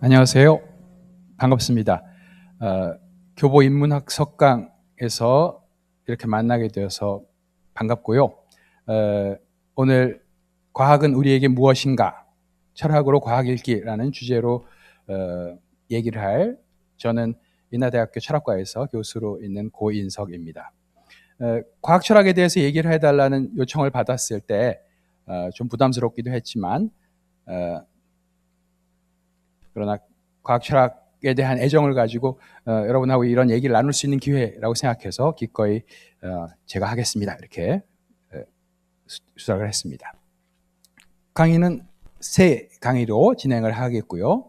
안녕하세요. 반갑습니다. 교보인문학 석강에서 이렇게 만나게 되어서 반갑고요. 오늘 과학은 우리에게 무엇인가? 철학으로 과학 읽기라는 주제로 얘기를 할 저는 인하대학교 철학과에서 교수로 있는 고인석입니다. 과학 철학에 대해서 얘기를 해달라는 요청을 받았을 때 좀 부담스럽기도 했지만 그러나 과학 철학에 대한 애정을 가지고 여러분하고 이런 얘기를 나눌 수 있는 기회라고 생각해서 기꺼이 제가 하겠습니다. 이렇게 수락을 했습니다. 강의는 세 강의로 진행을 하겠고요.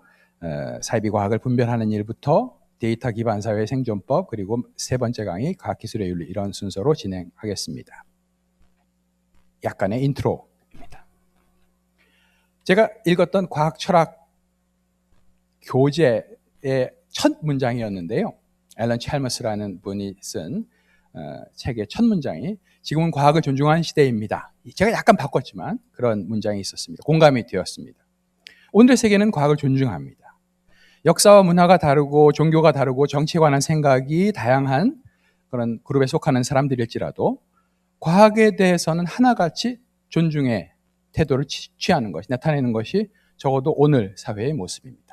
사이비과학을 분별하는 일부터 데이터 기반 사회의 생존법, 그리고 세 번째 강의 과학기술의 윤리, 이런 순서로 진행하겠습니다. 약간의 인트로입니다. 제가 읽었던 과학 철학 교재의 첫 문장이었는데요. 앨런 찰머스라는 분이 쓴 책의 첫 문장이 지금은 과학을 존중하는 시대입니다. 제가 약간 바꿨지만 그런 문장이 있었습니다. 공감이 되었습니다. 오늘의 세계는 과학을 존중합니다. 역사와 문화가 다르고 종교가 다르고 정치에 관한 생각이 다양한 그런 그룹에 속하는 사람들일지라도 과학에 대해서는 하나같이 존중의 태도를 취하는 것이, 나타내는 것이 적어도 오늘 사회의 모습입니다.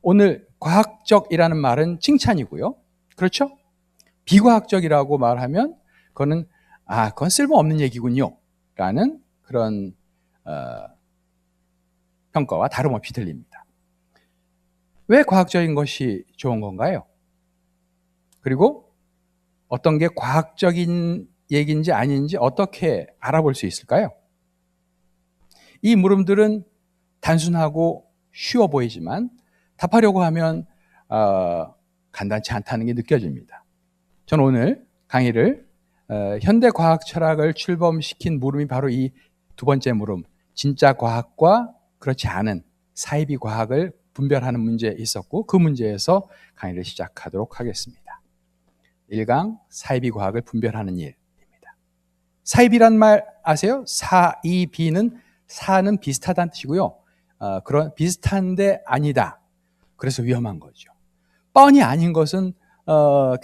오늘 과학적이라는 말은 칭찬이고요. 그렇죠? 비과학적이라고 말하면 그건 쓸모없는 얘기군요 라는 그런 평가와 다름없이 들립니다. 왜 과학적인 것이 좋은 건가요? 그리고 어떤 게 과학적인 얘기인지 아닌지 어떻게 알아볼 수 있을까요? 이 물음들은 단순하고 쉬워 보이지만 답하려고 하면 간단치 않다는 게 느껴집니다. 저는 오늘 강의를 현대 과학 철학을 출범시킨 물음이 바로 이 두 번째 물음, 진짜 과학과 그렇지 않은 사이비 과학을 분별하는 문제에 있었고, 그 문제에서 강의를 시작하도록 하겠습니다. 1강 사이비 과학을 분별하는 일입니다. 사이비란 말 아세요? 사이비는 사는 비슷하다는 뜻이고요. 그런 비슷한데 아니다. 그래서 위험한 거죠. 뻔히 아닌 것은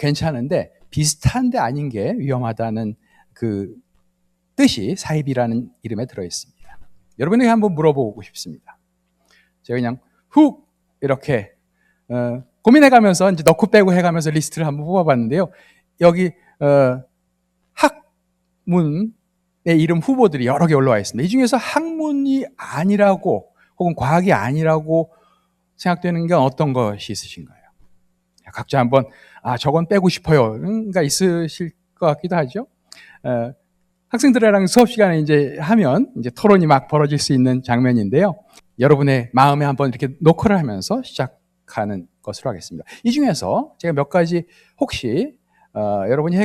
괜찮은데 비슷한데 아닌 게 위험하다는 그 뜻이 사이비라는 이름에 들어있습니다. 여러분에게 한번 물어보고 싶습니다. 제가 그냥 훅 이렇게 고민해가면서 이제 넣고 빼고 해가면서 리스트를 한번 뽑아봤는데요. 여기 학문의 이름 후보들이 여러 개 올라와 있습니다. 이 중에서 학문이 아니라고 혹은 과학이 아니라고 생각되는 게 어떤 것이 있으신가요? 각자 한번 저건 빼고 싶어요가 있으실 것 같기도 하죠. 학생들이랑 수업 시간에 이제 하면 이제 토론이 막 벌어질 수 있는 장면인데요. 여러분의 마음에 한번 이렇게 노크를 하면서 시작하는 것으로 하겠습니다. 이 중에서 제가 몇 가지 혹시 여러분이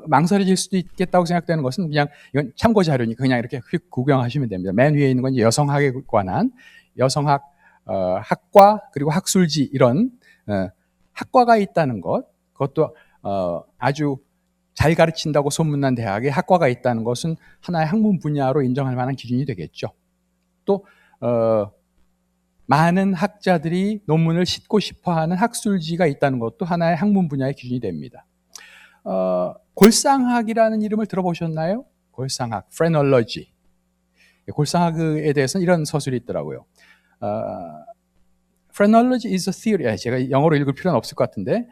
망설여질 수도 있겠다고 생각되는 것은 그냥 이건 참고 자료니까 그냥 이렇게 휙 구경하시면 됩니다. 맨 위에 있는 건 이제 여성학에 관한 여성학 학과 그리고 학술지 이런 학과가 있다는 것, 그것도 아주 잘 가르친다고 소문난 대학에 학과가 있다는 것은 하나의 학문 분야로 인정할 만한 기준이 되겠죠. 또 많은 학자들이 논문을 싣고 싶어하는 학술지가 있다는 것도 하나의 학문 분야의 기준이 됩니다. 골상학이라는 이름을 들어보셨나요? 골상학, phrenology. 골상학에 대해서는 이런 서술이 있더라고요. Phrenology is a theory. 제가 영어로 읽을 필요는 없을 것 같은데,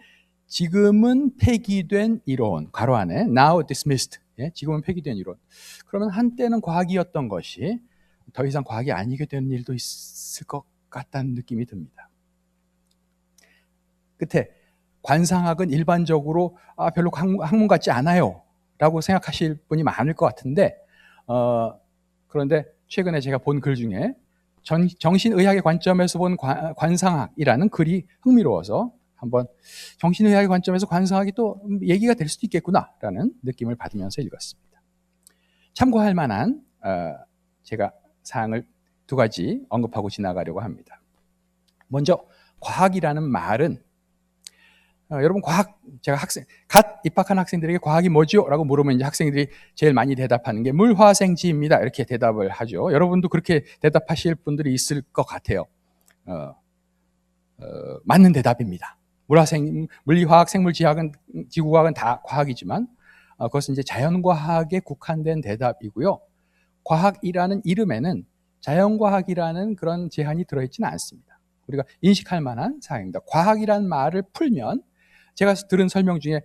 지금은 폐기된 이론, 괄호 안에 now dismissed. 지금은 폐기된 이론. 그러면 한때는 과학이었던 것이 더 이상 과학이 아니게 되는 일도 있을 것 같다는 느낌이 듭니다. 끝에 관상학은 일반적으로 별로 학문 같지 않아요 라고 생각하실 분이 많을 것 같은데, 그런데 최근에 제가 본 글 중에 정신의학의 관점에서 본 관상학이라는 글이 흥미로워서 한번 정신의학의 관점에서 관상학이 또 얘기가 될 수도 있겠구나라는 느낌을 받으면서 읽었습니다. 참고할 만한 제가 사항을 두 가지 언급하고 지나가려고 합니다. 먼저 과학이라는 말은 여러분 제가 갓 입학한 학생들에게 과학이 뭐죠? 라고 물으면 이제 학생들이 제일 많이 대답하는 게 물화생지입니다. 이렇게 대답을 하죠. 여러분도 그렇게 대답하실 분들이 있을 것 같아요. 맞는 대답입니다. 물리화학, 생물지학은, 지구과학은 다 과학이지만 그것은 이제 자연과학에 국한된 대답이고요. 과학이라는 이름에는 자연과학이라는 그런 제한이 들어있지는 않습니다. 우리가 인식할 만한 사항입니다. 과학이란 말을 풀면 제가 들은 설명 중에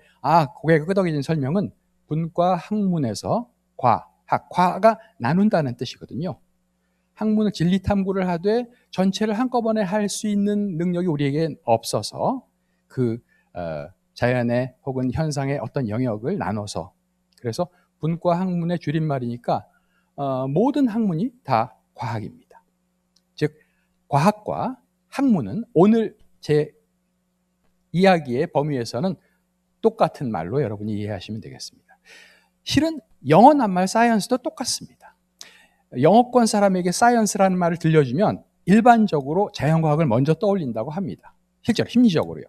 고개가 끄덕여진 설명은 분과 학문에서 과가 나눈다는 뜻이거든요. 학문은 진리 탐구를 하되 전체를 한꺼번에 할 수 있는 능력이 우리에겐 없어서 자연의 혹은 현상의 어떤 영역을 나눠서, 그래서 분과 학문의 줄임말이니까 모든 학문이 다 과학입니다. 즉 과학과 학문은 오늘 제 이야기의 범위에서는 똑같은 말로 여러분이 이해하시면 되겠습니다. 실은 영어 낱말 사이언스도 똑같습니다. 영어권 사람에게 사이언스라는 말을 들려주면 일반적으로 자연과학을 먼저 떠올린다고 합니다. 실제로 심리적으로요.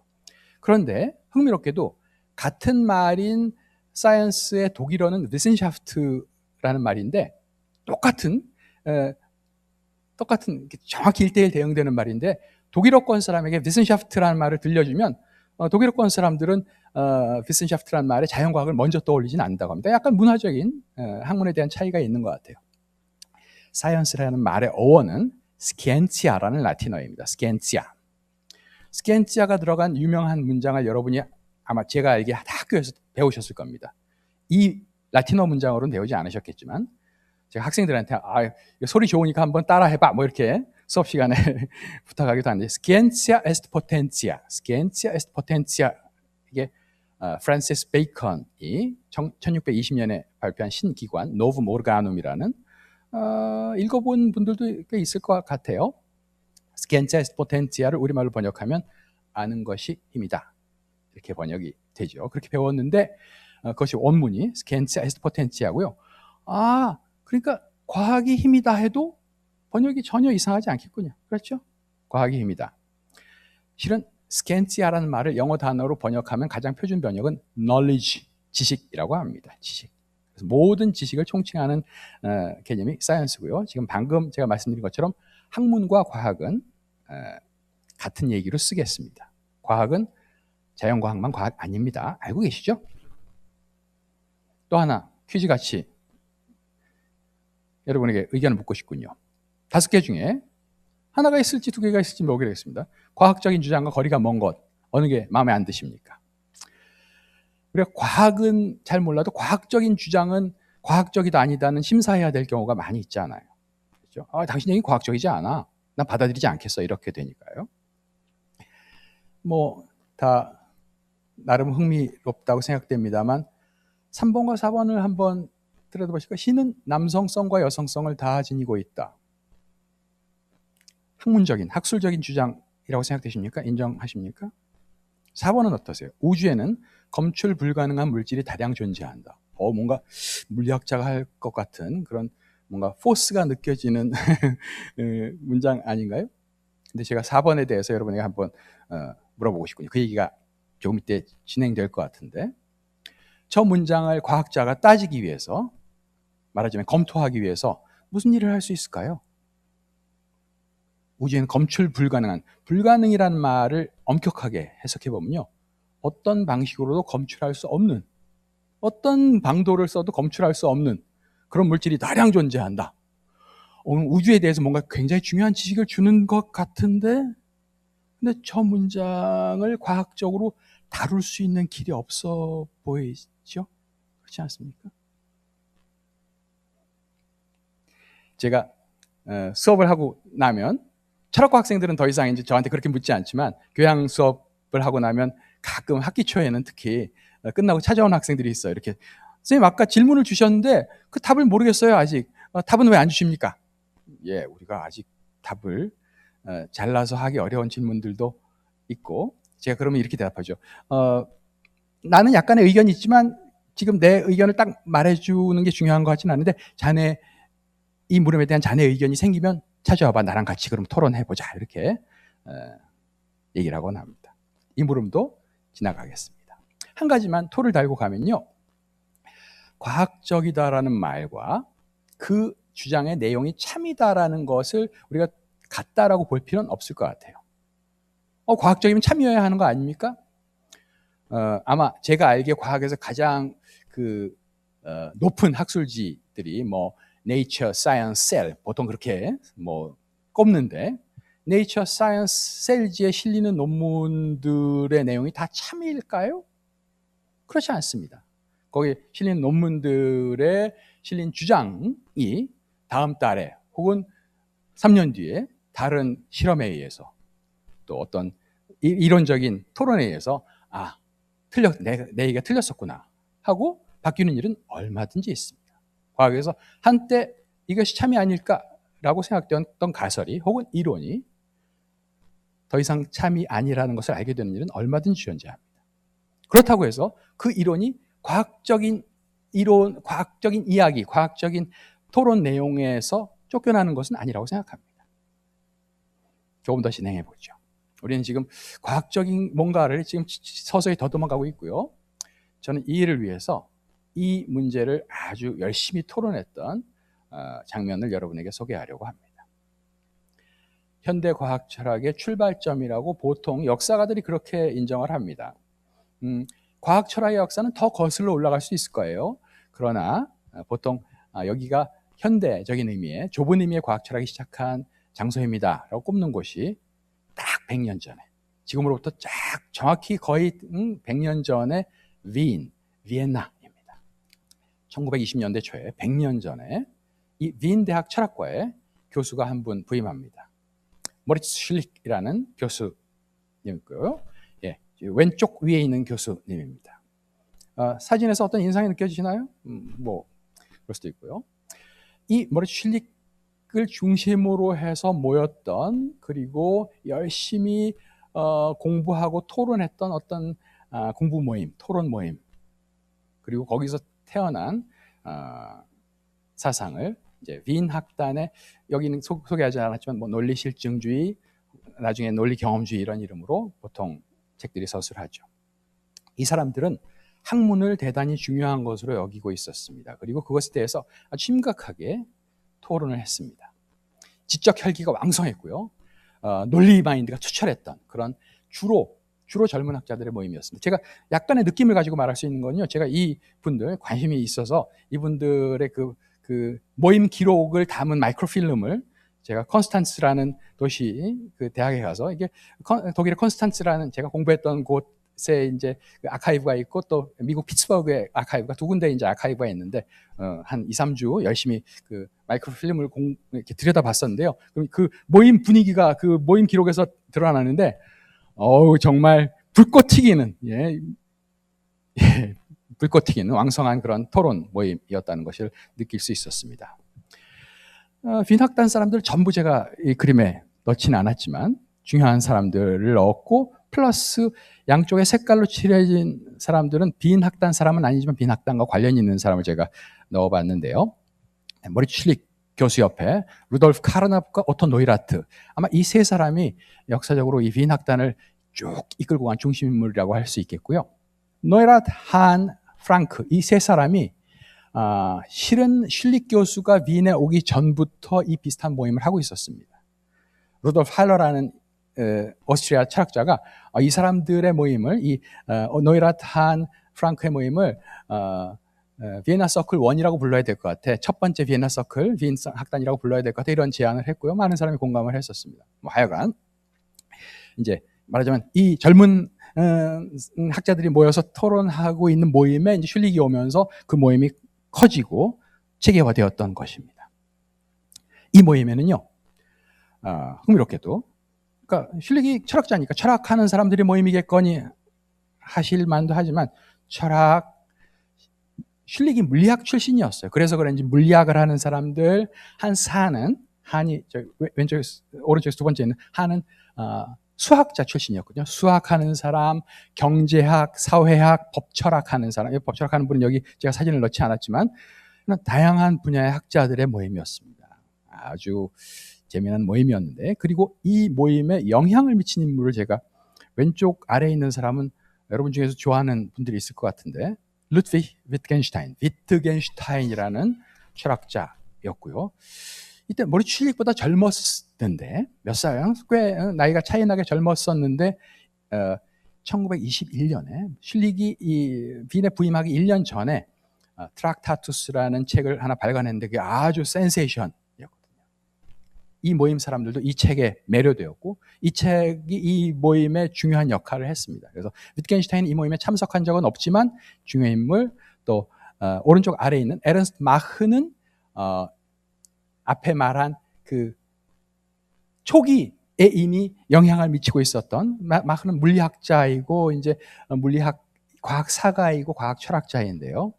그런데 흥미롭게도 같은 말인 사이언스의 독일어는 Wissenschafts라는 말인데 똑같은 정확히 1:1 대응되는 말인데 독일어권 사람에게 Wissenschafts라는 말을 들려주면 독일어권 사람들은 Wissenschafts라는 말에 자연과학을 먼저 떠올리지는 않는다고 합니다. 약간 문화적인 학문에 대한 차이가 있는 것 같아요. 사이언스라는 말의 어원은 scientia라는 라틴어입니다. scientia가 들어간 유명한 문장을 여러분이 아마 제가 알기에 학교에서 배우셨을 겁니다. 이 라틴어 문장으로는 배우지 않으셨겠지만 제가 학생들한테 소리 좋으니까 한번 따라해봐 뭐 이렇게 수업 시간에 부탁하기도 하는데 scientia est potentia, 이게 프란시스 베이컨이 1620년에 발표한 신기관 노브um organum이라는 읽어본 분들도 꽤 있을 것 같아요. scientia est potentia를 우리말로 번역하면 아는 것이 힘이다, 이렇게 번역이 되죠. 그렇게 배웠는데 그것이 원문이 scientia est potentia고요. 그러니까 과학이 힘이다 해도 번역이 전혀 이상하지 않겠군요. 그렇죠? 과학이 힘이다. 실은 scientia라는 말을 영어 단어로 번역하면 가장 표준 번역은 knowledge, 지식이라고 합니다. 지식. 그래서 모든 지식을 총칭하는 개념이 사이언스고요. 지금 방금 제가 말씀드린 것처럼 학문과 과학은 같은 얘기로 쓰겠습니다. 과학은 자연과학만 과학 아닙니다. 알고 계시죠? 또 하나 퀴즈같이 여러분에게 의견을 묻고 싶군요. 5개 중에 하나가 있을지 2개가 있을지 보게 되겠습니다. 과학적인 주장과 거리가 먼 것, 어느 게 마음에 안 드십니까? 우리가 과학은 잘 몰라도 과학적인 주장은 과학적이다 아니다는 심사해야 될 경우가 많이 있잖아요. 그렇죠? 당신 얘기 과학적이지 않아. 난 받아들이지 않겠어. 이렇게 되니까요. 뭐 다 나름 흥미롭다고 생각됩니다만 3번과 4번을 한번 들여다보실까요? 신은 남성성과 여성성을 다 지니고 있다. 학문적인, 학술적인 주장이라고 생각되십니까? 인정하십니까? 4번은 어떠세요? 우주에는 검출 불가능한 물질이 다량 존재한다. 뭔가 물리학자가 할 것 같은 그런 뭔가 포스가 느껴지는 문장 아닌가요? 근데 제가 4번에 대해서 여러분에게 한번 물어보고 싶군요. 그 얘기가 조금 이때 진행될 것 같은데 저 문장을 과학자가 따지기 위해서, 말하자면 검토하기 위해서 무슨 일을 할 수 있을까요? 우주에는 검출 불가능한, 불가능이라는 말을 엄격하게 해석해보면요, 어떤 방식으로도 검출할 수 없는, 어떤 방도를 써도 검출할 수 없는 그런 물질이 다량 존재한다. 우주에 대해서 뭔가 굉장히 중요한 지식을 주는 것 같은데, 근데 저 문장을 과학적으로 다룰 수 있는 길이 없어 보이죠? 그렇지 않습니까? 제가 수업을 하고 나면 철학과 학생들은 더 이상 이제 저한테 그렇게 묻지 않지만 교양 수업을 하고 나면 가끔 학기 초에는 특히 끝나고 찾아온 학생들이 있어요. 이렇게 선생님 아까 질문을 주셨는데 그 답을 모르겠어요. 아직. 답은 왜 안 주십니까? 예, 우리가 아직 답을 잘라서 하기 어려운 질문들도 있고, 제가 그러면 이렇게 대답하죠. 나는 약간의 의견이 있지만 지금 내 의견을 딱 말해주는 게 중요한 것 같지는 않은데 자네 이 물음에 대한 자네 의견이 생기면 찾아와봐. 나랑 같이 그럼 토론해보자. 이렇게 얘기를 하곤 합니다. 이 물음도 지나가겠습니다. 한 가지만 토를 달고 가면요, 과학적이다라는 말과 그 주장의 내용이 참이다라는 것을 우리가 같다라고 볼 필요는 없을 것 같아요. 과학적이면 참여해야 하는 거 아닙니까? 아마 제가 알기에 과학에서 가장 높은 학술지들이 뭐 Nature, Science, Cell 보통 그렇게 뭐 꼽는데 Nature, Science, Cell지에 실리는 논문들의 내용이 다 참일까요? 그렇지 않습니다. 거기 실린 논문들에 실린 주장이 다음 달에 혹은 3년 뒤에 다른 실험에 의해서 또 어떤 이론적인 토론에 의해서 내 얘기가 틀렸었구나 하고 바뀌는 일은 얼마든지 있습니다. 과학에서 한때 이것이 참이 아닐까라고 생각되었던 가설이 혹은 이론이 더 이상 참이 아니라는 것을 알게 되는 일은 얼마든지 존재합니다. 그렇다고 해서 그 이론이 과학적인 이론, 과학적인 이야기, 과학적인 토론 내용에서 쫓겨나는 것은 아니라고 생각합니다. 조금 더 진행해 보죠. 우리는 지금 과학적인 뭔가를 지금 서서히 더듬어가고 있고요. 저는 이 일을 위해서 이 문제를 아주 열심히 토론했던 장면을 여러분에게 소개하려고 합니다. 현대 과학 철학의 출발점이라고 보통 역사가들이 그렇게 인정을 합니다. 과학 철학의 역사는 더 거슬러 올라갈 수 있을 거예요. 그러나 보통 여기가 현대적인 의미의 좁은 의미의 과학 철학이 시작한 장소입니다 라고 꼽는 곳이 딱 100년 전에, 지금으로부터 쫙 정확히 거의 100년 전에 비엔나입니다. 1920년대 초에 100년 전에 이 윈 대학 철학과에 교수가 한 분 부임합니다. 모리츠 슐릭이라는 교수님이고요. 왼쪽 위에 있는 교수님입니다. 사진에서 어떤 인상이 느껴지시나요? 뭐 그럴 수도 있고요. 이 모리츠 슐릭을 중심으로 해서 모였던, 그리고 열심히 공부하고 토론했던 어떤 공부 모임, 토론 모임, 그리고 거기서 태어난 사상을 이제 윈 학단의, 여기는 소개하지 않았지만 뭐 논리 실증주의, 나중에 논리 경험주의 이런 이름으로 보통 책들이 서술하죠. 이 사람들은 학문을 대단히 중요한 것으로 여기고 있었습니다. 그리고 그것에 대해서 아주 심각하게 토론을 했습니다. 지적 혈기가 왕성했고요. 논리 마인드가 투철했던 그런 주로 젊은 학자들의 모임이었습니다. 제가 약간의 느낌을 가지고 말할 수 있는 건요, 제가 이 분들 관심이 있어서 이분들의 그 모임 기록을 담은 마이크로필름을 제가 컨스탄츠라는 도시 그 대학에 가서, 이게 독일의 컨스탄츠라는 제가 공부했던 곳에 이제 그 아카이브가 있고 또 미국 피츠버그의 아카이브가 두 군데 이제 아카이브가 있는데 한 2, 3주 열심히 그 마이크로필름을 이렇게 들여다봤었는데요. 그럼 그 모임 분위기가 그 모임 기록에서 드러나는데 정말 불꽃 튀기는 불꽃 튀기는 왕성한 그런 토론 모임이었다는 것을 느낄 수 있었습니다. 윈 학단 사람들 전부 제가 이 그림에 넣지는 않았지만 중요한 사람들을 넣었고, 플러스 양쪽에 색깔로 칠해진 사람들은 빈 학단 사람은 아니지만 빈 학단과 관련이 있는 사람을 제가 넣어봤는데요. 모리츠 슐릭 교수 옆에 루돌프 카르납과 오토 노이라트, 아마 이 세 사람이 역사적으로 이 윈 학단을 쭉 이끌고 간 중심 인물이라고 할 수 있겠고요. 노이라트, 한, 프랑크, 이 세 사람이 실은 슐릭 교수가 윈에 오기 전부터 이 비슷한 모임을 하고 있었습니다. 루돌프 할러라는 오스트리아 철학자가 이 사람들의 모임을, 이 노이라트, 한, 프랑크의 모임을 비엔나 서클 1이라고 불러야 될 것 같아, 첫 번째 비엔나 서클 윈 학단이라고 불러야 될 것 같아, 이런 제안을 했고요. 많은 사람이 공감을 했었습니다. 하여간 이제 말하자면 이 젊은 학자들이 모여서 토론하고 있는 모임에 이제 슐릭이 오면서 그 모임이 커지고 체계화되었던 것입니다. 이 모임에는요, 흥미롭게도, 그러니까 슐릭이 철학자니까 철학하는 사람들이 모임이겠거니 하실 만도 하지만 슐릭이 물리학 출신이었어요. 그래서 그런지 물리학을 하는 사람들, 한이 왼쪽 오른쪽에서 두 번째 있는 한은 수학자 출신이었거든요. 수학하는 사람, 경제학, 사회학, 법철학 하는 사람, 법철학 하는 분은 여기 제가 사진을 넣지 않았지만 다양한 분야의 학자들의 모임이었습니다. 아주 재미난 모임이었는데, 그리고 이 모임에 영향을 미친 인물을 제가 왼쪽 아래에 있는 사람은 여러분 중에서 좋아하는 분들이 있을 것 같은데, 루트비히 위트겐슈타인이라는 철학자였고요. 이때 모리츠 슐릭보다 젊었을 젊었던데 몇 살? 꽤 나이가 차이나게 젊었었는데 1921년에 실리기 빈에 부임하기 1년 전에 트락타투스라는 책을 하나 발간했는데 그게 아주 센세이션이었거든요. 이 모임 사람들도 이 책에 매료되었고 이 책이 이 모임에 중요한 역할을 했습니다. 그래서 위트겐슈타인은 이 모임에 참석한 적은 없지만 중요 인물, 또 오른쪽 아래에 있는 에른스트 마흐는 앞에 말한 그 초기에 이미 영향을 미치고 있었던, 마흐는 물리학자이고 이제 물리학 과학사가이고 과학 철학자인데요.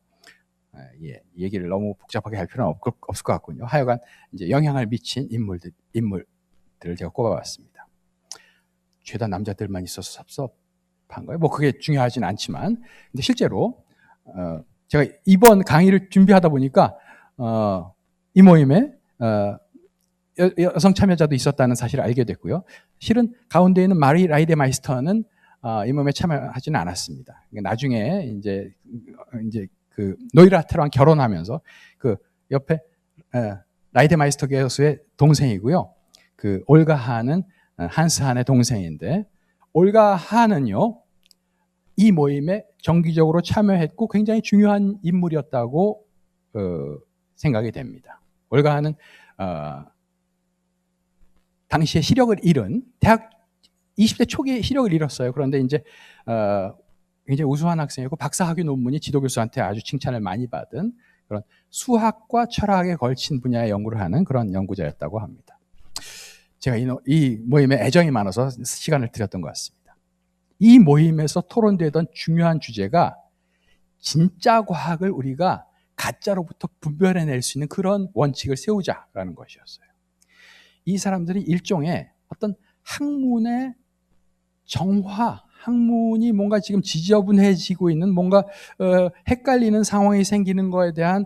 예, 얘기를 너무 복잡하게 할 필요는 없을 것 같군요. 하여간 이제 영향을 미친 인물들을 제가 꼽아봤습니다. 죄다 남자들만 있어서 섭섭한 거예요. 뭐 그게 중요하진 않지만, 근데 실제로 제가 이번 강의를 준비하다 보니까 이 모임에 여성 참여자도 있었다는 사실을 알게 됐고요. 실은 가운데 있는 마리 라이데마이스터는 이 모임에 참여하지는 않았습니다. 나중에 이제 그 노이라트랑 결혼하면서 그 옆에 라이데마이스터 교수의 동생이고요. 그 올가 하는 한스 한의 동생인데, 올가 하는요 이 모임에 정기적으로 참여했고 굉장히 중요한 인물이었다고 생각이 됩니다. 올가 하는 당시에 시력을 잃은, 대학 20대 초기에 시력을 잃었어요. 그런데 이제 굉장히 우수한 학생이고 박사학위 논문이 지도교수한테 아주 칭찬을 많이 받은 그런 수학과 철학에 걸친 분야의 연구를 하는 그런 연구자였다고 합니다. 제가 이 모임에 애정이 많아서 시간을 들였던 것 같습니다. 이 모임에서 토론되던 중요한 주제가 진짜 과학을 우리가 가짜로부터 분별해낼 수 있는 그런 원칙을 세우자라는 것이었어요. 이 사람들이 일종의 어떤 학문의 정화, 학문이 뭔가 지금 지저분해지고 있는, 뭔가 헷갈리는 상황이 생기는 거에 대한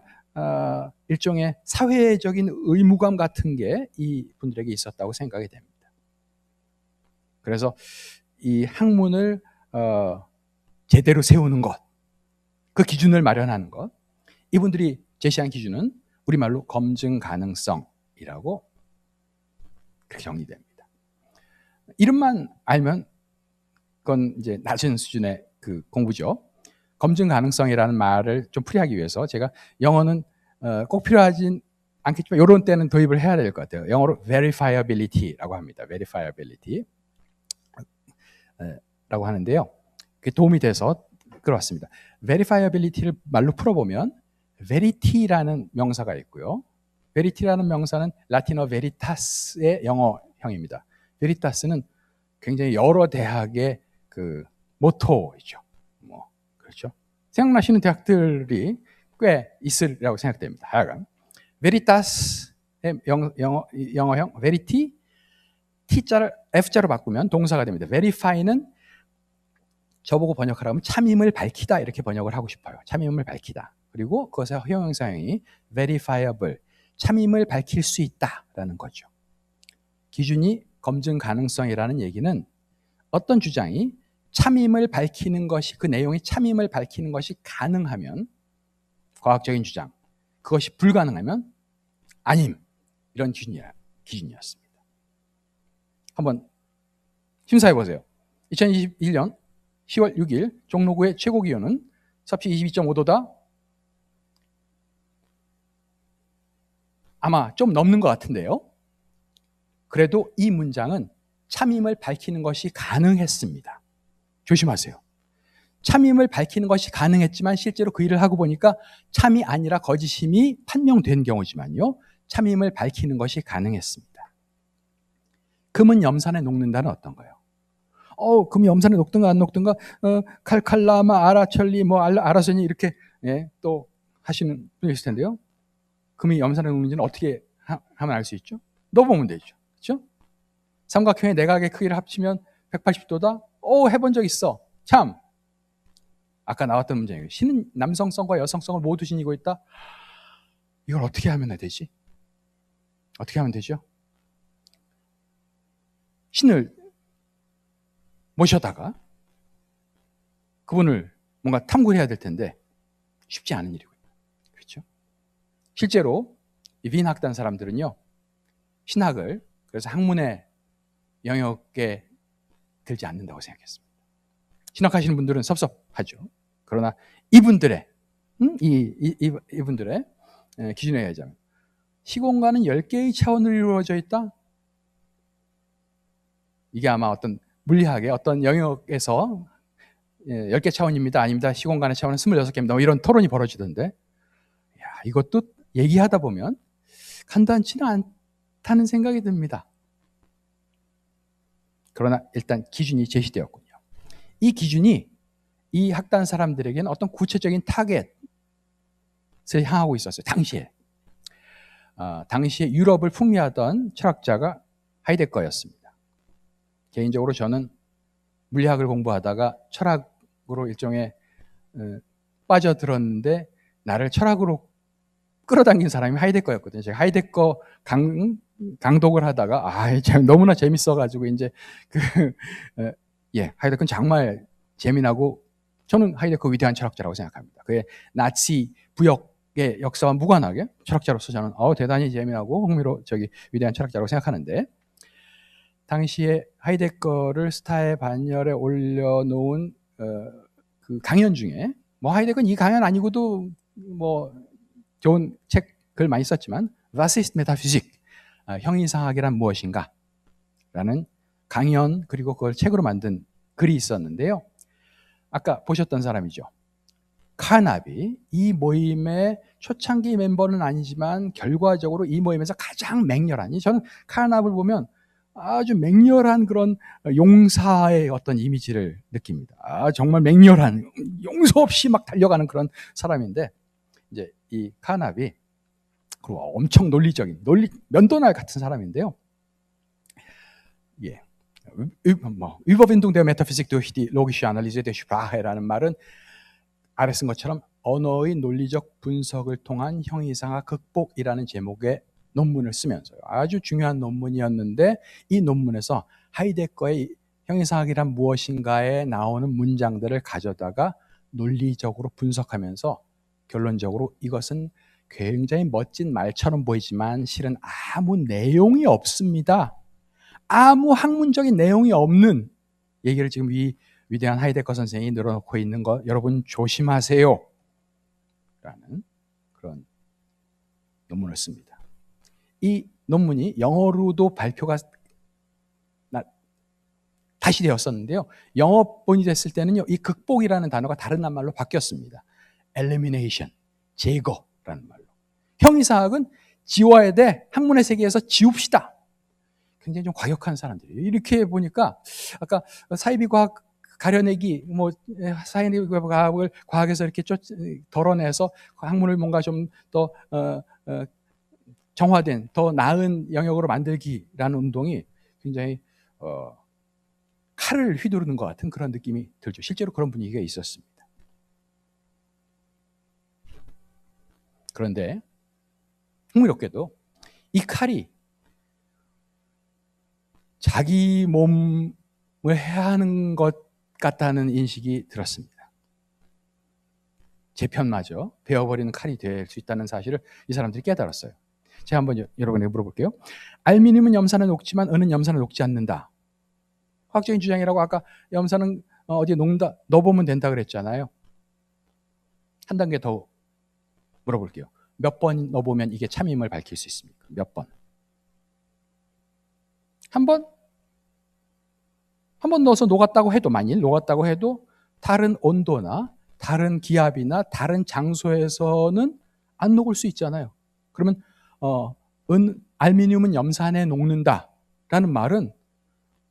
일종의 사회적인 의무감 같은 게 이 분들에게 있었다고 생각이 됩니다. 그래서 이 학문을 제대로 세우는 것, 그 기준을 마련하는 것, 이분들이 제시한 기준은 우리말로 검증 가능성이라고 그렇게 정리됩니다. 이름만 알면 그건 이제 낮은 수준의 그 공부죠. 검증 가능성이라는 말을 좀 풀이하기 위해서 제가 영어는 꼭 필요하진 않겠지만 이런 때는 도입을 해야 될 것 같아요. 영어로 verifiability라고 합니다. verifiability 라고 하는데요. 그게 도움이 돼서 끌어왔습니다. verifiability를 말로 풀어보면 verity라는 명사가 있고요. verity라는 명사는 라틴어 veritas의 영어형입니다. veritas는 굉장히 여러 대학의 그 모토이죠. 뭐 그렇죠. 생각나시는 대학들이 꽤 있으리라고 생각됩니다. 하여간 veritas의 영어형 verity, T자를 F자로 바꾸면 동사가 됩니다. verify는 저보고 번역하라면 참임을 밝히다 이렇게 번역을 하고 싶어요. 참임을 밝히다. 그리고 그것의 형용사형이 verifiable, 참임을 밝힐 수 있다라는 거죠. 기준이 검증 가능성이라는 얘기는 어떤 주장이 참임을 밝히는 것이, 그 내용이 참임을 밝히는 것이 가능하면, 과학적인 주장, 그것이 불가능하면 아님, 이런 기준이었습니다. 한번 심사해 보세요. 2021년 10월 6일 종로구의 최고 기온은 섭씨 22.5도다. 아마 좀 넘는 것 같은데요. 그래도 이 문장은 참임을 밝히는 것이 가능했습니다. 조심하세요. 참임을 밝히는 것이 가능했지만 실제로 그 일을 하고 보니까 참이 아니라 거짓임이 판명된 경우지만요, 참임을 밝히는 것이 가능했습니다. 금은 염산에 녹는다는 어떤가요? 금이 염산에 녹든가 안 녹든가, 칼칼라마, 아라철리, 뭐 아라소니 이렇게 또 하시는 분이 있을 텐데요. 금이 염산에 녹는지는 어떻게 하면 알 수 있죠? 넣어보면 되죠. 그렇죠? 삼각형의 내각의 크기를 합치면 180도다? 해본 적 있어. 참! 아까 나왔던 문제예요. 신은 남성성과 여성성을 모두 지니고 있다? 이걸 어떻게 하면 되지? 어떻게 하면 되죠? 신을 모셔다가 그분을 뭔가 탐구를 해야 될 텐데 쉽지 않은 일이고요. 그렇죠? 실제로 이 빈 학단 사람들은요, 신학을 그래서 학문의 영역에 들지 않는다고 생각했습니다. 신학하시는 분들은 섭섭하죠. 그러나 이분들의 이분들의 기준에 의하자면 시공간은 10개의 차원으로 이루어져 있다. 이게 아마 어떤 물리학의 어떤 영역에서 10개 차원입니다. 아닙니다. 시공간의 차원은 26개입니다. 뭐 이런 토론이 벌어지던데, 야, 이것도 얘기하다 보면 간단치는 않다는 생각이 듭니다. 그러나 일단 기준이 제시되었군요. 이 기준이 이 학단 사람들에게는 어떤 구체적인 타겟을 향하고 있었어요. 당시에 유럽을 풍미하던 철학자가 하이데거였습니다. 개인적으로 저는 물리학을 공부하다가 철학으로 일종의 빠져들었는데 나를 철학으로 끌어당긴 사람이 하이데거였거든요. 제가 하이데거 강독을 하다가 참 너무나 재밌어가지고 이제 하이데거는 정말 재미나고 저는 하이데거 위대한 철학자라고 생각합니다. 그의 나치 부역의 역사와 무관하게 철학자로서 저는 대단히 재미나고 위대한 철학자라고 생각하는데, 당시에 하이데거를 스타의 반열에 올려놓은 그 강연 중에 하이데거는 이 강연 아니고도 좋은 책을 많이 썼지만 Was ist Metaphysik? 형이상학이란 무엇인가? 라는 강연, 그리고 그걸 책으로 만든 글이 있었는데요. 아까 보셨던 사람이죠. 카나비. 이 모임의 초창기 멤버는 아니지만 결과적으로 이 모임에서 가장 맹렬한, 저는 카나비를 보면 아주 맹렬한 그런 용사의 어떤 이미지를 느낍니다. 정말 맹렬한, 용서 없이 막 달려가는 그런 사람인데, 이제 이 카나비, 그리고 엄청 논리적인, 면도날 같은 사람인데요. Überwindung der Metaphysik durch die logische Analyse der Sprache라는 말은 아래 쓴 것처럼 언어의 논리적 분석을 통한 형이상학 극복이라는 제목의 논문을 쓰면서요. 아주 중요한 논문이었는데, 이 논문에서 하이데거의 형이상학이란 무엇인가에 나오는 문장들을 가져다가 논리적으로 분석하면서 결론적으로 이것은 굉장히 멋진 말처럼 보이지만 실은 아무 내용이 없습니다. 아무 학문적인 내용이 없는 얘기를 지금 이 위대한 하이데거 선생이 늘어놓고 있는 거 여러분 조심하세요 라는 그런 논문을 씁니다. 이 논문이 영어로도 발표가 다시 되었었는데요. 영어본이 됐을 때는요, 이 극복이라는 단어가 다른 말로 바뀌었습니다. elimination, 제거라는 말로. 형이상학은 지워야 돼. 학문의 세계에서 지웁시다. 굉장히 좀 과격한 사람들이에요. 이렇게 보니까 아까 사이비과학 가려내기, 사이비과학을 과학에서 이렇게 덜어내서 학문을 뭔가 좀 더 정화된, 더 나은 영역으로 만들기라는 운동이 굉장히 칼을 휘두르는 것 같은 그런 느낌이 들죠. 실제로 그런 분위기가 있었습니다. 그런데 흥미롭게도 이 칼이 자기 몸을 해야 하는 것 같다는 인식이 들었습니다. 제 편마저 베어버리는 칼이 될 수 있다는 사실을 이 사람들이 깨달았어요. 제가 한번 여러분에게 물어볼게요. 알미늄은 염산에 녹지만 은은 염산에 녹지 않는다. 과학적인 주장이라고. 아까 염산은 어디에 녹는다, 넣어보면 된다 그랬잖아요. 한 단계 더 물어볼게요. 몇 번 넣어보면 이게 참임을 밝힐 수 있습니까? 몇 번? 한 번 넣어서 녹았다고 해도, 만일 녹았다고 해도 다른 온도나 다른 기압이나 다른 장소에서는 안 녹을 수 있잖아요. 그러면 알미늄은 염산에 녹는다라는 말은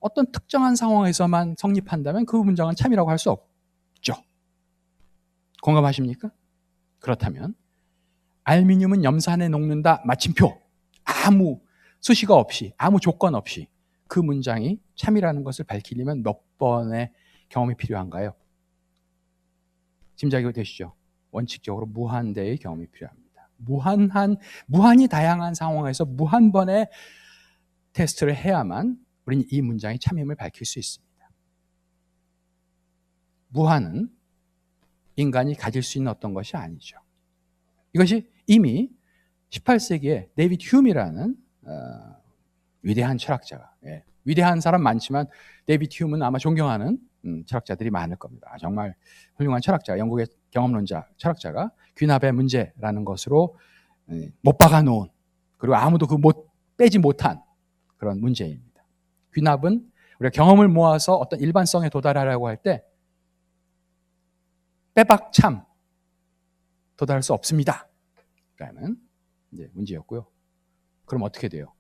어떤 특정한 상황에서만 성립한다면 그 문장은 참이라고 할 수 없죠. 공감하십니까? 그렇다면 알미늄은 염산에 녹는다, 마침표. 아무 수식어 없이, 아무 조건 없이 그 문장이 참이라는 것을 밝히려면 몇 번의 경험이 필요한가요? 짐작이 되시죠? 원칙적으로 무한대의 경험이 필요합니다. 무한히 다양한 상황에서 무한 번의 테스트를 해야만 우리는 이 문장의 참임을 밝힐 수 있습니다. 무한은 인간이 가질 수 있는 어떤 것이 아니죠. 이것이 이미 18세기에 데이비드 휴미라는 위대한 철학자가. 예. 위대한 사람 많지만 데이비드 휴먼은 아마 존경하는 철학자들이 많을 겁니다. 정말 훌륭한 철학자, 영국의 경험론자 철학자가 귀납의 문제라는 것으로 못 박아놓은, 그리고 아무도 빼지 못한 그런 문제입니다. 귀납은 우리가 경험을 모아서 어떤 일반성에 도달하려고 할 때 빼박참 도달할 수 없습니다 라는 이제 문제였고요. 그럼 어떻게 돼요?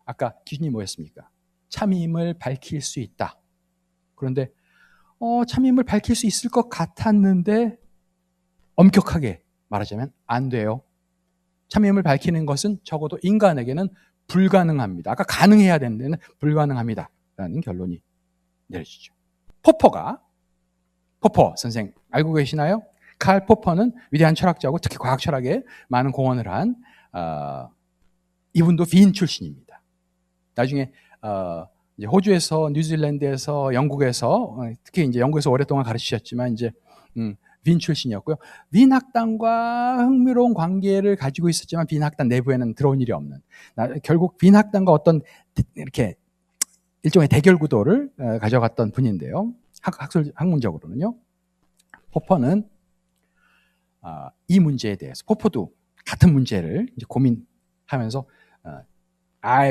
아까 기준이 뭐였습니까? 참임을 밝힐 수 있다. 그런데 참임을 밝힐 수 있을 것 같았는데 엄격하게 말하자면 안 돼요. 참임을 밝히는 것은 적어도 인간에게는 불가능합니다. 아까 가능해야 되는 데는 불가능합니다 라는 결론이 내려지죠. 포퍼 선생 알고 계시나요? 칼 포퍼는 위대한 철학자고 특히 과학 철학에 많은 공헌을 한 이분도 빈 출신입니다. 나중에 이제 호주에서, 뉴질랜드에서, 영국에서, 특히 이제 영국에서 오랫동안 가르치셨지만 이제 빈 출신이었고요. 빈 학당과 흥미로운 관계를 가지고 있었지만 빈 학당 내부에는 들어온 일이 없는, 결국 빈 학당과 어떤 이렇게 일종의 대결 구도를 가져갔던 분인데요. 학문적으로는요. 포퍼는 이 문제에 대해서, 포퍼도 같은 문제를 이제 고민하면서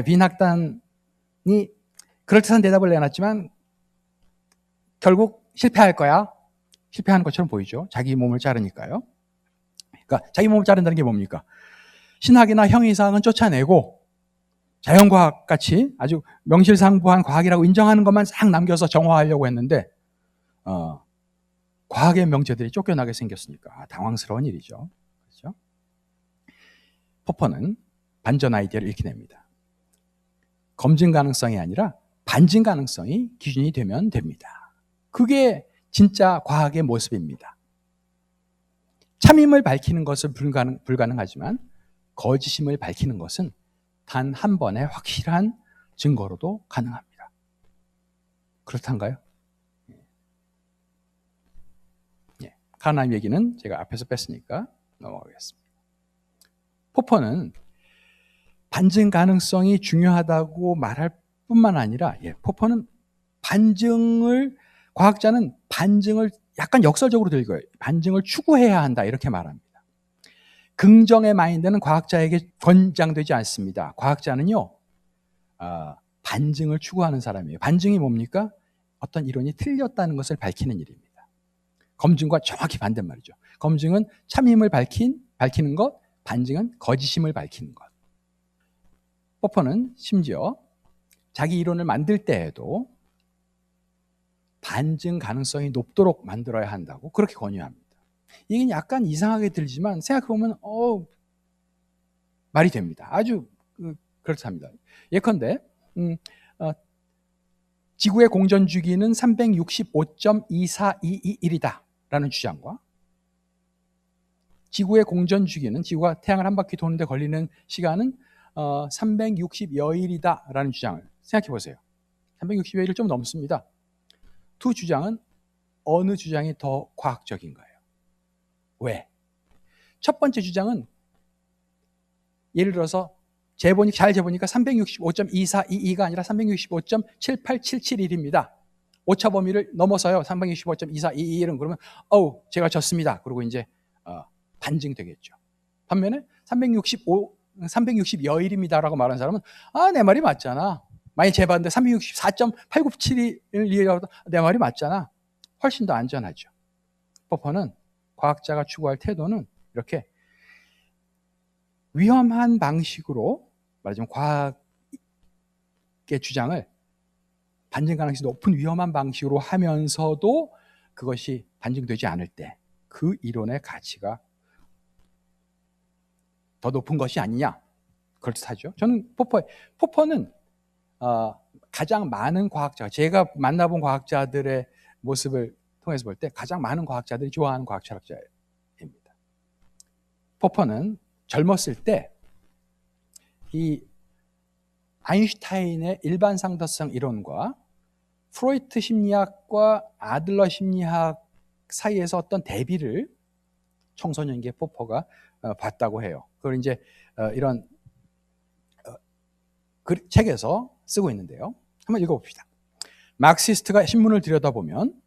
빈 학당이 그럴듯한 대답을 내놨지만 결국 실패할 거야. 실패하는 것처럼 보이죠. 자기 몸을 자르니까요. 그러니까 자기 몸을 자른다는 게 뭡니까? 신학이나 형이상은 쫓아내고 자연과학 같이 아주 명실상부한 과학이라고 인정하는 것만 싹 남겨서 정화하려고 했는데 과학의 명제들이 쫓겨나게 생겼으니까 당황스러운 일이죠. 그렇죠? 포퍼는 반전 아이디어를 읽혀냅니다. 검증 가능성이 아니라 반증 가능성이 기준이 되면 됩니다. 그게 진짜 과학의 모습입니다. 참임을 밝히는 것은 불가능하지만 거짓임을 밝히는 것은 단 한 번의 확실한 증거로도 가능합니다. 그렇단가요? 예. 카나임 얘기는 제가 앞에서 뺐으니까 넘어가겠습니다. 포퍼는 반증 가능성이 중요하다고 말할 뿐만 아니라, 포퍼는 과학자는 반증을 약간 역설적으로 들고요. 반증을 추구해야 한다 이렇게 말합니다. 긍정의 마인드는 과학자에게 권장되지 않습니다. 과학자는요, 반증을 추구하는 사람이에요. 반증이 뭡니까? 어떤 이론이 틀렸다는 것을 밝히는 일입니다. 검증과 정확히 반대말이죠. 검증은 참임을 밝히는 것, 반증은 거짓임을 밝히는 것. 포퍼는 심지어 자기 이론을 만들 때에도 반증 가능성이 높도록 만들어야 한다고 그렇게 권유합니다. 이게 약간 이상하게 들지만 생각해보면 말이 됩니다. 아주 그렇답니다. 예컨대 지구의 공전 주기는 365.24221이다 라는 주장과 지구의 공전 주기는, 지구가 태양을 한 바퀴 도는데 걸리는 시간은 360여일이다 라는 주장을 생각해 보세요. 360여일을 좀 넘습니다. 두 주장은 어느 주장이 더 과학적인가요? 왜? 첫 번째 주장은 예를 들어서 잘 재보니까 365.2422가 아니라 365.78771입니다. 오차 범위를 넘어서요. 365.2421은 그러면 제가 졌습니다. 그리고 이제 반증되겠죠. 반면에 360여일입니다라고 말하는 사람은 내 말이 맞잖아. 많이 재봤는데 364.897이라도 내 말이 맞잖아. 훨씬 더 안전하죠. 포퍼는 과학자가 추구할 태도는 이렇게 위험한 방식으로, 말하자면 과학의 주장을 반증 가능성이 높은 위험한 방식으로 하면서도 그것이 반증되지 않을 때 그 이론의 가치가 더 높은 것이 아니냐, 그렇듯하죠. 저는 포퍼는 가장 많은 과학자, 제가 만나본 과학자들의 모습을 통해서 볼 때 가장 많은 과학자들이 좋아하는 과학 철학자입니다. 포퍼는 젊었을 때 이 아인슈타인의 일반 상대성 이론과 프로이트 심리학과 아들러 심리학 사이에서 어떤 대비를 청소년기의 포퍼가 봤다고 해요. 그걸 이제 이런 책에서 쓰고 있는데요. 한번 읽어봅시다. 막시스트가 신문을 들여다보면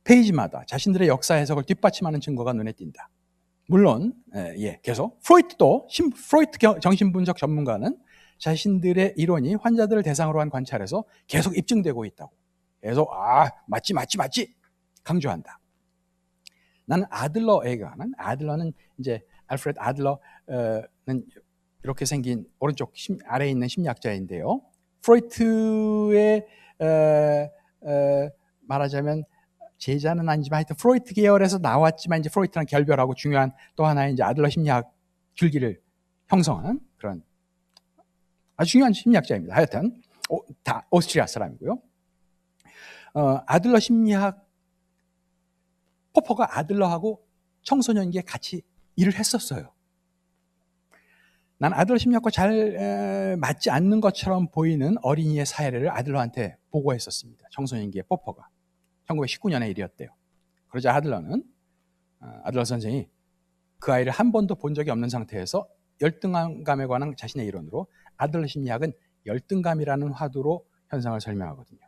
페이지마다 자신들의 역사 해석을 뒷받침하는 증거가 눈에 띈다. 물론 계속 프로이트 정신분석 전문가는 자신들의 이론이 환자들을 대상으로 한 관찰에서 계속 입증되고 있다고 계속 맞지 강조한다. 나는 아들러에 관한, 아들러는 이제 알프레드 아들러는 이렇게 생긴 오른쪽 아래에 있는 심리학자인데요. 프로이트의 말하자면 제자는 아니지만 하여튼 프로이트 계열에서 나왔지만 이제 프로이트랑 결별하고 중요한 또 하나의 이제 아들러 심리학 줄기를 형성한 그런 아주 중요한 심리학자입니다. 하여튼 다 오스트리아 사람이고요. 아들러 심리학 포퍼가 아들러하고 청소년기에 같이 일을 했었어요. 난 아들러 심리학과 잘 맞지 않는 것처럼 보이는 어린이의 사례를 아들러한테 보고했었습니다. 청소년기에 포퍼가 1919년의 일이었대요. 그러자 아들러 선생이 그 아이를 한 번도 본 적이 없는 상태에서 열등감에 관한 자신의 이론으로 아들러 심리학은 열등감이라는 화두로 현상을 설명하거든요.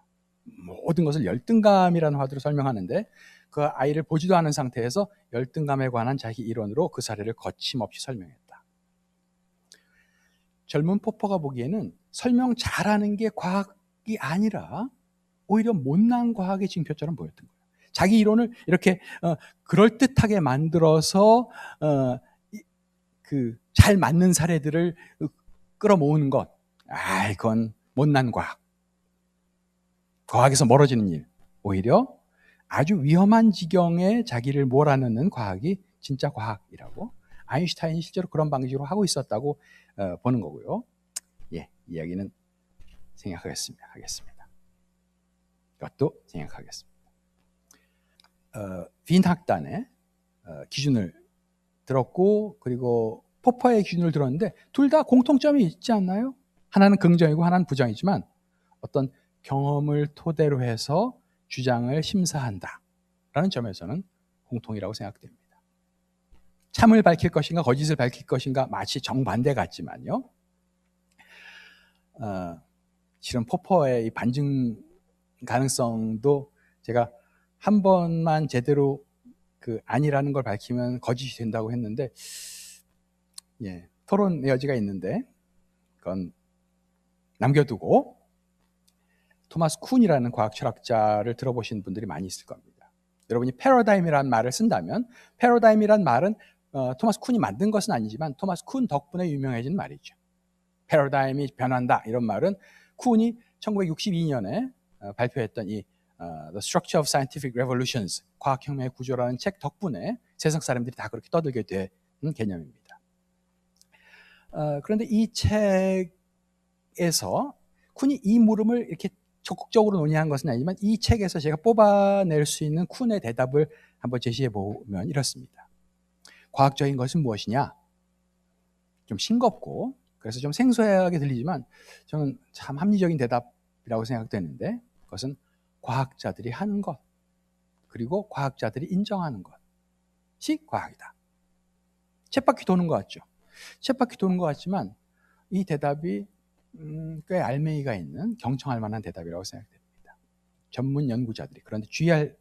모든 것을 열등감이라는 화두로 설명하는데 그 아이를 보지도 않은 상태에서 열등감에 관한 자기 이론으로 그 사례를 거침없이 설명했다. 젊은 포퍼가 보기에는 설명 잘하는 게 과학이 아니라 오히려 못난 과학의 징표처럼 보였던 거예요. 자기 이론을 이렇게 그럴듯하게 만들어서 그 잘 맞는 사례들을 끌어모으는 것, 이건 못난 과학. 과학에서 멀어지는 일. 오히려 아주 위험한 지경에 자기를 몰아넣는 과학이 진짜 과학이라고 아인슈타인이 실제로 그런 방식으로 하고 있었다고 보는 거고요. 이야기는 생략하겠습니다. 이것도 생략하겠습니다. 빈 학단의 기준을 들었고 그리고 포퍼의 기준을 들었는데 둘 다 공통점이 있지 않나요? 하나는 긍정이고 하나는 부정이지만 어떤 경험을 토대로 해서 주장을 심사한다라는 점에서는 공통이라고 생각됩니다. 참을 밝힐 것인가 거짓을 밝힐 것인가 마치 정반대 같지만요. 실은 포퍼의 이 반증 가능성도 제가 한 번만 제대로 아니라는 걸 밝히면 거짓이 된다고 했는데 토론의 여지가 있는데 그건 남겨두고 토마스 쿤이라는 과학 철학자를 들어보신 분들이 많이 있을 겁니다. 여러분이 패러다임이라는 말을 쓴다면 패러다임이란 말은 토마스 쿤이 만든 것은 아니지만 토마스 쿤 덕분에 유명해진 말이죠. 패러다임이 변한다 이런 말은 쿤이 1962년에 발표했던 이 The Structure of Scientific Revolutions 과학혁명의 구조라는 책 덕분에 세상 사람들이 다 그렇게 떠들게 된 개념입니다. 그런데 이 책에서 쿤이 이 물음을 이렇게 적극적으로 논의한 것은 아니지만 이 책에서 제가 뽑아낼 수 있는 쿤의 대답을 한번 제시해 보면 이렇습니다. 과학적인 것은 무엇이냐? 좀 싱겁고 그래서 좀 생소하게 들리지만 저는 참 합리적인 대답이라고 생각되는데 그것은 과학자들이 하는 것 그리고 과학자들이 인정하는 것이 과학이다. 쳇바퀴 도는 것 같죠? 쳇바퀴 도는 것 같지만 이 대답이 꽤 알맹이가 있는 경청할 만한 대답이라고 생각됩니다. 전문 연구자들이 그런데 주의할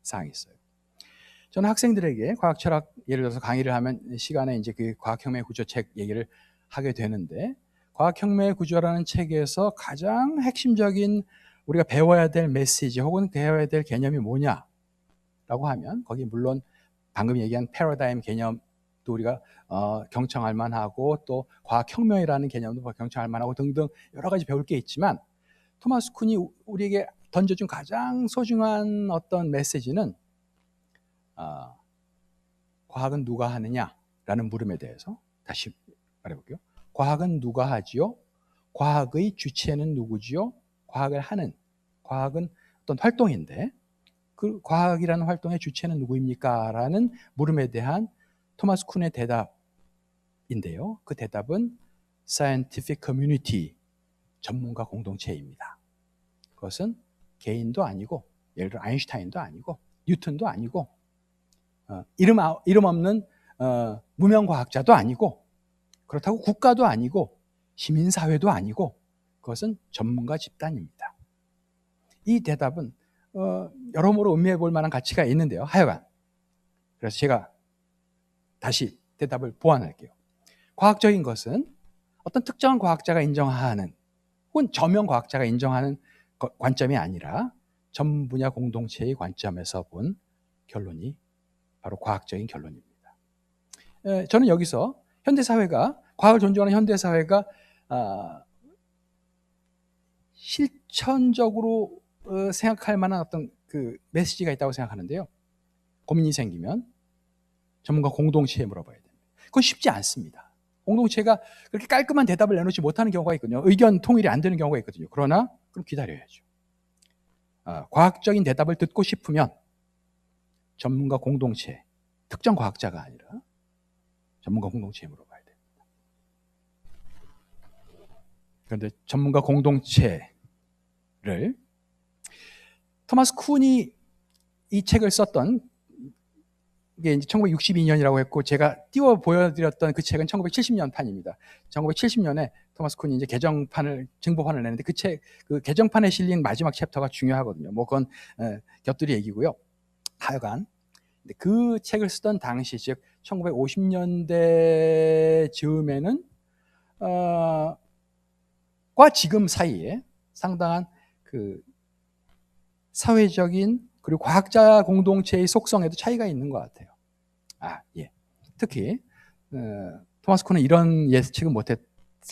사항이 있어요. 저는 학생들에게 과학 철학 예를 들어서 강의를 하면 시간에 이제 그 과학혁명의 구조 책 얘기를 하게 되는데 과학혁명의 구조라는 책에서 가장 핵심적인 우리가 배워야 될 메시지 혹은 배워야 될 개념이 뭐냐라고 하면 거기 물론 방금 얘기한 패러다임 개념도 우리가 경청할 만하고 또 과학혁명이라는 개념도 경청할 만하고 등등 여러 가지 배울 게 있지만 토마스 쿤이 우리에게 던져준 가장 소중한 어떤 메시지는 과학은 누가 하느냐라는 물음에 대해서 다시 말해볼게요. 과학은 누가 하지요? 과학의 주체는 누구지요? 과학은 어떤 활동인데 그 과학이라는 활동의 주체는 누구입니까? 라는 물음에 대한 토마스 쿤의 대답인데요. 그 대답은 scientific community, 전문가 공동체입니다. 그것은 개인도 아니고 예를 들어 아인슈타인도 아니고 뉴턴도 아니고 이름 없는 무명 과학자도 아니고 그렇다고 국가도 아니고 시민사회도 아니고 그것은 전문가 집단입니다. 이 대답은 여러모로 음미해 볼 만한 가치가 있는데요. 하여간 그래서 제가 다시 대답을 보완할게요. 과학적인 것은 어떤 특정한 과학자가 인정하는 혹은 저명 과학자가 인정하는 관점이 아니라 전 분야 공동체의 관점에서 본 결론이 바로 과학적인 결론입니다. 저는 여기서 현대사회가, 과학을 존중하는 현대사회가 실천적으로 생각할 만한 어떤 그 메시지가 있다고 생각하는데요. 고민이 생기면 전문가 공동체에 물어봐야 됩니다. 그건 쉽지 않습니다. 공동체가 그렇게 깔끔한 대답을 내놓지 못하는 경우가 있거든요. 의견 통일이 안 되는 경우가 있거든요. 그러나 그럼 기다려야죠. 과학적인 대답을 듣고 싶으면 전문가 공동체, 특정 과학자가 아니라 전문가 공동체에 물어봐야 됩니다. 그런데 전문가 공동체를 토마스 쿤이 이 책을 썼던 이게 이제 1962년이라고 했고 제가 띄워 보여드렸던 그 책은 1970년 판입니다. 1970년에 토마스 쿤이 이제 증보판을 내는데 그 책, 그 개정판에 실린 마지막 챕터가 중요하거든요. 뭐 그건 곁들이 얘기고요. 하여간 그 책을 쓰던 당시, 즉 1950년대 즈음에는 과 지금 사이에 상당한 그 사회적인 그리고 과학자 공동체의 속성에도 차이가 있는 것 같아요. 예. 특히 토마스 쿤은 이런 예측은 못했을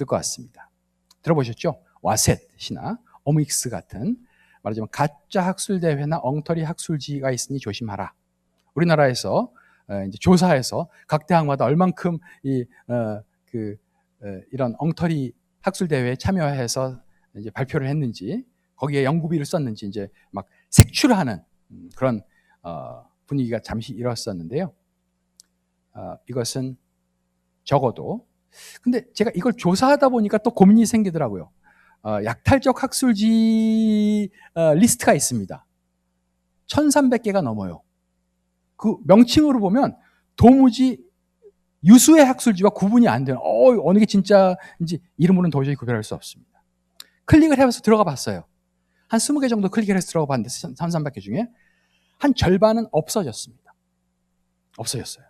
것 같습니다. 들어보셨죠? 와셋이나 오믹스 같은 말하자면 가짜 학술대회나 엉터리 학술지가 있으니 조심하라. 우리나라에서 이제 조사해서 각 대학마다 얼만큼 이런 엉터리 학술대회에 참여해서 이제 발표를 했는지, 거기에 연구비를 썼는지 이제 막 색출하는 그런 분위기가 잠시 일었었는데요. 이것은 적어도, 근데 제가 이걸 조사하다 보니까 또 고민이 생기더라고요. 약탈적 학술지 리스트가 있습니다. 1300개가 넘어요. 그 명칭으로 보면 도무지 유수의 학술지와 구분이 안 되는, 어느 게 진짜인지 이름으로는 도저히 구별할 수 없습니다. 클릭을 해서 들어가 봤어요. 한 20개 정도 클릭을 해서 들어가 봤는데 1300개 중에 한 절반은 없어졌습니다. 없어졌어요.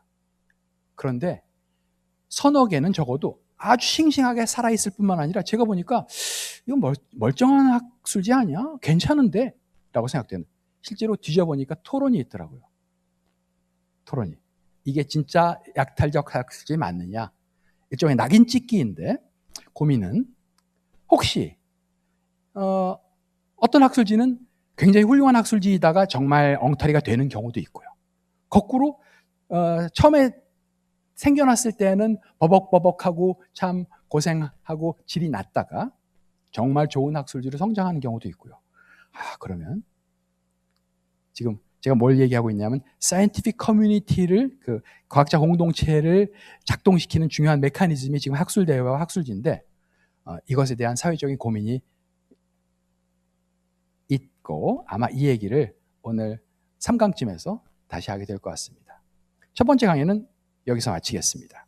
그런데 서너 개는 적어도 아주 싱싱하게 살아있을 뿐만 아니라 제가 보니까 이건 멀쩡한 학술지 아니야? 괜찮은데? 라고 생각되는, 실제로 뒤져보니까 토론이 있더라고요. 토론이. 이게 진짜 약탈적 학술지 맞느냐? 일종의 낙인 찍기인데, 고민은 혹시 어떤 학술지는 굉장히 훌륭한 학술지이다가 정말 엉터리가 되는 경우도 있고요. 거꾸로 처음에 생겨났을 때는 버벅버벅하고 참 고생하고 질이 낮다가 정말 좋은 학술지로 성장하는 경우도 있고요. 그러면 지금 제가 뭘 얘기하고 있냐면 사이언티픽 커뮤니티를, 그 과학자 공동체를 작동시키는 중요한 메커니즘이 지금 학술대회와 학술지인데, 이것에 대한 사회적인 고민이 있고 아마 이 얘기를 오늘 3강쯤에서 다시 하게 될 것 같습니다. 첫 번째 강의는 여기서 마치겠습니다.